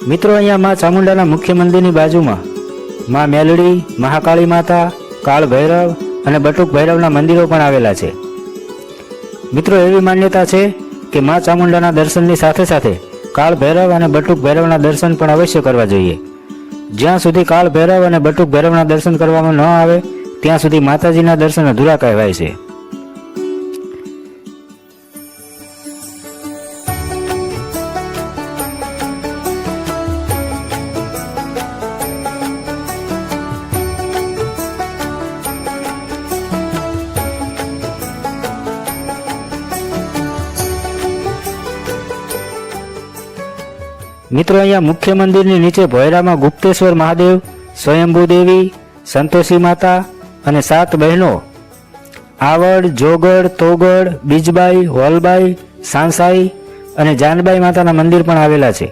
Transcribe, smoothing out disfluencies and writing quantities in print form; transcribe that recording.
મિત્રો, અહીંયા માં ચામુંડાના મુખ્ય મંદિરની બાજુમાં માં મેલડી, મહાકાળી માતા, કાળ ભૈરવ અને બટુક ભૈરવના મંદિરો પણ આવેલા છે. મિત્રો, એવી માન્યતા છે કે માં ચામુંડાના દર્શનની સાથે સાથે કાળ ભૈરવ અને બટુક ભૈરવના દર્શન પણ અવશ્ય કરવા જોઈએ. જ્યાં સુધી કાળ ભૈરવ અને બટુક ભૈરવના દર્શન કરવામાં ન આવે ત્યાં સુધી માતાજીના દર્શન અધૂરા કહેવાય છે. મિત્રો, અહીંયા મુખ્ય મંદિરની નીચે ભોયરામાં ગુપ્તેશ્વર મહાદેવ, સ્વયંભૂ દેવી, સંતોષી માતા અને 7 બહેનો આવડ, જોગડ, તોગડ, બીજબાઈ, હોલબાઈ, સાંસાઈ અને જાનબાઈ માતાના મંદિર પણ આવેલા છે.